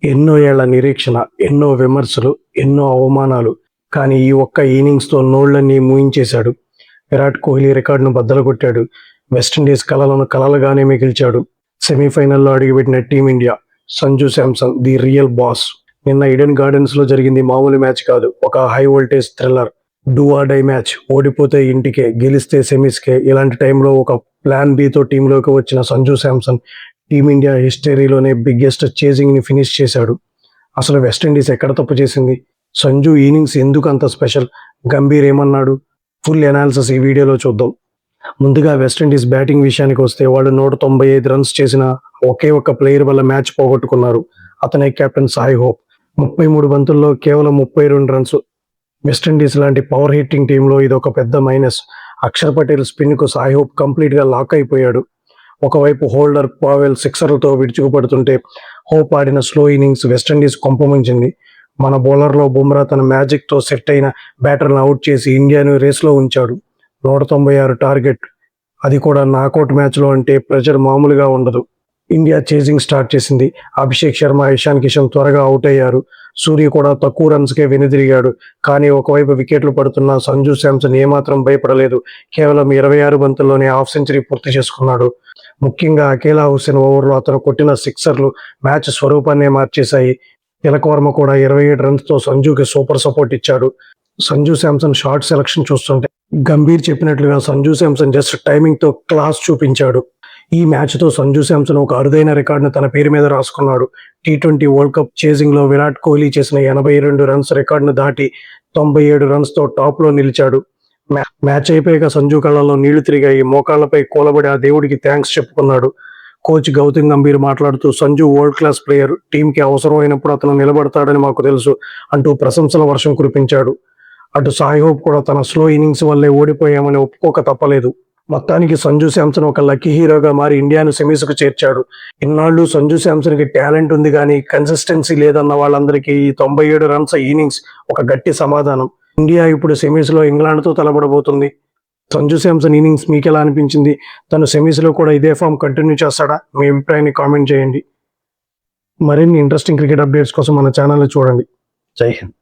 ఎన్నో ఏళ్ల నిరీక్షణ, ఎన్నో విమర్శలు, ఎన్నో అవమానాలు. కానీ ఈ ఒక్క ఇన్నింగ్స్‌తో నోళ్లన్నీ మూయించేశాడు. విరాట్ కోహ్లీ రికార్డును బద్దలుకొట్టాడు. వెస్టిండీస్ కలలను కలలుగానే మిగిల్చాడు. సెమీఫైనల్లో అడుగుపెట్టిన team India. Sanju Samson the real boss. నిన్న ఈడెన్ గార్డెన్స్‌లో జరిగింది మామూలు మ్యాచ్ కాదు. ఒక high voltage thriller. Do or die match. ఓడిపోతే ఇంటికే, గెలిస్తే సెమీస్‌కే. ఇలాంటి టైంలో ఒక ప్లాన్ బితో టీంలోకి వచ్చిన సంజు శాంసన్ టీమిండియా హిస్టరీలోనే బిగ్గెస్ట్ చేజింగ్ని ఫినిష్ చేశాడు. అసలు వెస్టిండీస్ ఎక్కడ తప్పు చేసింది? సంజు ఇన్నింగ్స్ ఎందుకు అంత స్పెషల్? గంభీర్ ఏమన్నాడు? ఫుల్ అనాలిసిస్ ఈ వీడియోలో చూద్దాం. ముందుగా వెస్టిండీస్ బ్యాటింగ్ విషయానికి వస్తే వాళ్ళు 195 రన్స్ చేసిన ఒకే ఒక్క ప్లేయర్ వల్ల మ్యాచ్ పోగొట్టుకున్నారు. అతనే కెప్టెన్ సాయి హోప్. 33 బంతుల్లో కేవలం 32 రన్స్. వెస్టిండీస్ లాంటి పవర్ హిట్టింగ్ టీంలో ఇది ఒక పెద్ద మైనస్. అక్షర్ పటేల్ స్పిన్కు సాయి హోప్ కంప్లీట్గా లాక్ అయిపోయాడు. ఒకవైపు హోల్డర్, పావెల్ సిక్సర్లతో విడుచుకుపడుతుంటే హోప్ ఆడిన స్లో ఇన్నింగ్స్ వెస్టిండీస్ కొంపముంచింది. మన బౌలర్లో బుమ్రా తన మ్యాజిక్తో సెట్ అయిన బ్యాటర్లను అవుట్ చేసి ఇండియాను రేస్లో ఉంచాడు. 196 టార్గెట్, అది కూడా నాకౌట్ మ్యాచ్లో అంటే ప్రెషర్ మామూలుగా ఉండదు. ఇండియా చేజింగ్ స్టార్ట్ చేసింది. అభిషేక్ శర్మ, ఇషాన్ కిషన్ త్వరగా అవుట్ అయ్యారు. సూర్య కూడా తక్కువ రన్స్కే వెనుదిరిగాడు. కానీ ఒకవైపు వికెట్లు పడుతున్న సంజు శాంసన్ ఏమాత్రం భయపడలేదు. కేవలం 26 బంతుల్లోనే హాఫ్ సెంచరీ పూర్తి చేసుకున్నాడు. ముఖ్యంగా అకేలా హుసేన్ ఓవర్లో అతను కొట్టిన సిక్సర్లు మ్యాచ్ స్వరూపాన్నే మార్చేశాయి. తిలక్ వర్మ కూడా 27 రన్స్తో సంజుకి సూపర్ సపోర్ట్ ఇచ్చాడు. సంజు శాంసన్ షార్ట్ సెలక్షన్ చూస్తుంటే గంభీర్ చెప్పినట్లుగా సంజు శాంసన్ జస్ట్ టైమింగ్తో క్లాస్ చూపించాడు. ఈ మ్యాచ్తో సంజు శాంసన్ ఒక అరుదైన రికార్డును తన పేరు మీద రాసుకున్నాడు. టీ20 వరల్డ్ కప్ చేజింగ్లో విరాట్ కోహ్లీ చేసిన 82 రన్స్ రికార్డును దాటి 97 రన్స్తో టాప్లో నిలిచాడు. మ్యాచ్ అయిపోయాక సంజు కళ్ళలో నీళ్లు తిరిగాయి. మోకాళ్లపై కూలబడి ఆ దేవుడికి థ్యాంక్స్ చెప్పుకున్నాడు. కోచ్ గౌతమ్ గంభీర్ మాట్లాడుతూ సంజు వరల్డ్ క్లాస్ ప్లేయర్, టీంకి అవసరమైనప్పుడు అతను నిలబడతాడని మాకు తెలుసు అంటూ ప్రశంసల వర్షం కురిపించాడు. అటు సాయి హోప్ కూడా తన స్లో ఇన్నింగ్స్ వల్లే ఓడిపోయామని ఒప్పుకోక తప్పలేదు. మొత్తానికి సంజు శాంసన్ ఒక లక్కీ హీరోగా మారి ఇండియాను సెమీస్కు చేర్చాడు. ఇన్నాళ్ళు సంజు శాంసన్కి టాలెంట్ ఉంది కానీ కన్సిస్టెన్సీ లేదన్న వాళ్ళందరికీ ఈ 97 రన్స్ ఇన్నింగ్స్ ఒక గట్టి సమాధానం. ఇండియా ఇప్పుడు సెమీస్లో ఇంగ్లాండ్తో తలపడబోతుంది. సంజు శాంసన్ ఇన్నింగ్స్ మీకు ఎలా అనిపించింది? తను సెమీస్లో కూడా ఇదే ఫామ్ కంటిన్యూ చేస్తాడా? మీ అభిప్రాయాన్ని కామెంట్ చేయండి. మరిన్ని ఇంట్రెస్టింగ్ క్రికెట్ అప్డేట్స్ కోసం మన ఛానల్ని చూడండి. జై హింద్.